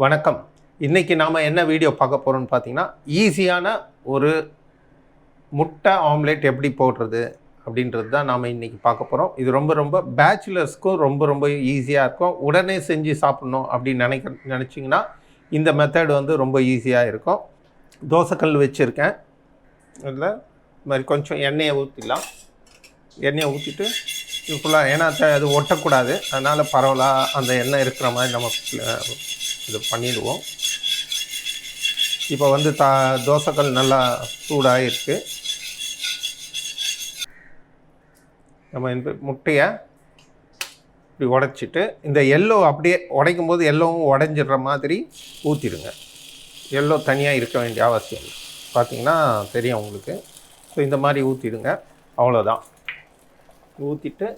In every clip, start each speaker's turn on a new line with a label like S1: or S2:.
S1: வணக்கம். இன்றைக்கி நாம் என்ன வீடியோ பார்க்க போகிறோம்னு பார்த்தீங்கன்னா, ஈஸியான ஒரு முட்டை ஆம்லேட் எப்படி போடுறது அப்படின்றது தான் நாம் இன்றைக்கி பார்க்க போகிறோம். இது ரொம்ப பேச்சுலர்ஸ்க்கும் ரொம்ப ஈஸியாக இருக்கும். உடனே செஞ்சு சாப்பிட்ணும் அப்படின்னு நினச்சிங்கன்னா இந்த மெத்தட் வந்து ரொம்ப ஈஸியாக இருக்கும். தோசைக்கல் வச்சுருக்கேன். அதில் இது மாதிரி கொஞ்சம் எண்ணெயை ஊற்றிடலாம். எண்ணெயை ஊற்றிட்டு இது ஃபுல்லாக, ஏன்னா அது ஒட்டக்கூடாது, அதனால் பரவலாக அந்த எண்ணெய் இருக்கிற மாதிரி நம்ம இது பண்ணிடுவோம். இப்போ வந்து தோசைக்கல் நல்லா சூடாக இருக்குது. நம்ம இந்த முட்டையை இப்படி உடைச்சிட்டு இந்த எல்லோ அப்படியே உடைக்கும் போது எல்லோவும் உடைஞ்சிடுற மாதிரி ஊற்றிடுங்க. எல்லோ தனியாக இருக்க வேண்டிய அவசியம் இல்லை. பார்த்திங்கன்னா தெரியும் உங்களுக்கு. ஸோ இந்த மாதிரி ஊற்றிடுங்க. அவ்வளோதான். ஊற்றிட்டு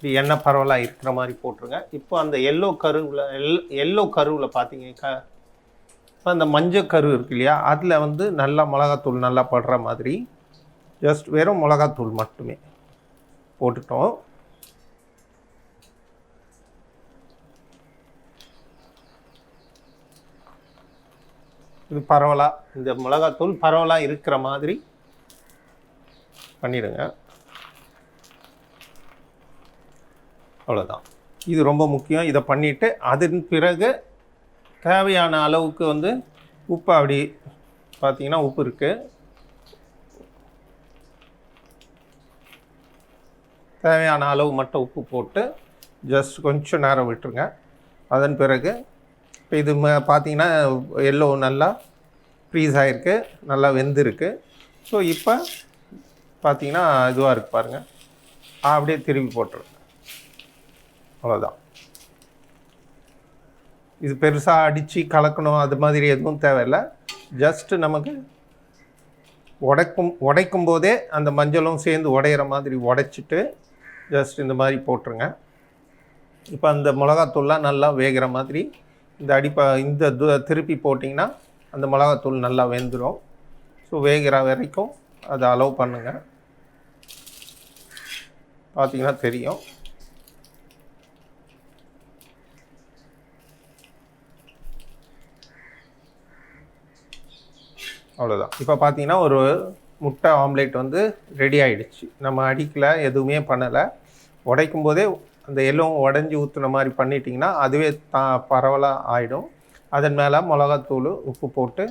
S1: இப்படி எண்ணெய் பரவலாக இருக்கிற மாதிரி போட்டுருங்க. இப்போ அந்த எல்லோ கருவில் பார்த்தீங்க, இப்போ அந்த மஞ்சள் கரு இருக்கு இல்லையா, அதில் வந்து நல்லா மிளகாத்தூள் நல்லா படுற மாதிரி ஜஸ்ட் வெறும் மிளகாத்தூள் மட்டுமே போட்டுட்டோம். இது பரவலாக, இந்த மிளகாத்தூள் பரவலாக இருக்கிற மாதிரி பண்ணிடுங்க. அவ்வளோதான். இது ரொம்ப முக்கியம். இதை பண்ணிவிட்டு அதன் பிறகு தேவையான அளவுக்கு வந்து உப்பு, அப்படி பார்த்தீங்கன்னா உப்பு இருக்குது, தேவையான அளவு மட்டும் உப்பு போட்டு ஜஸ்ட் கொஞ்சம் நேரம் விட்டுருங்க. அதன் பிறகு இப்போ இது பார்த்தீங்கன்னா எல்லோ நல்லா ஃப்ரீஸ் ஆகிருக்கு, நல்லா வெந்திருக்கு. ஸோ இப்போ பார்த்தீங்கன்னா இதுவாக இருக்குது பாருங்கள். அப்படியே திருப்பி போட்டுருங்க. அவ்வளோதான். இது பெருசாக அடித்து கலக்கணும் அது மாதிரி எதுவும் தேவையில்லை. ஜஸ்ட்டு நமக்கு உடைக்கும் போதே அந்த மஞ்சளும் சேர்ந்து உடையிற மாதிரி உடைச்சிட்டு ஜஸ்ட் இந்த மாதிரி போட்டுருங்க. இப்போ அந்த மிளகாத்தூள்லாம் நல்லா வேகிற மாதிரி இந்த திருப்பி போட்டிங்கன்னா அந்த மிளகாத்தூள் நல்லா வெந்துடும். ஸோ வேகிற வரைக்கும் அதை அலோவ் பண்ணுங்கள். பார்த்திங்கன்னா தெரியும். அவ்வளோதான். இப்போ பார்த்தீங்கன்னா ஒரு முட்டை ஆம்லேட் வந்து ரெடி ஆகிடுச்சு. நம்ம அடிக்கலை, எதுவுமே பண்ணலை. உடைக்கும் போதே அந்த எல்லோவும் உடஞ்சி ஊற்றுன மாதிரி பண்ணிட்டிங்கன்னா அதுவே பரவலாக ஆகிடும். அதன் மேலே மிளகாத்தூள் உப்பு போட்டு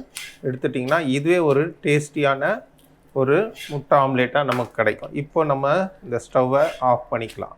S1: எடுத்துட்டிங்கன்னா இதுவே ஒரு டேஸ்டியான ஒரு முட்டை ஆம்லேட்டாக நமக்கு கிடைக்கும். இப்போ நம்ம இந்த ஸ்டவ்வை ஆஃப் பண்ணிக்கலாம்.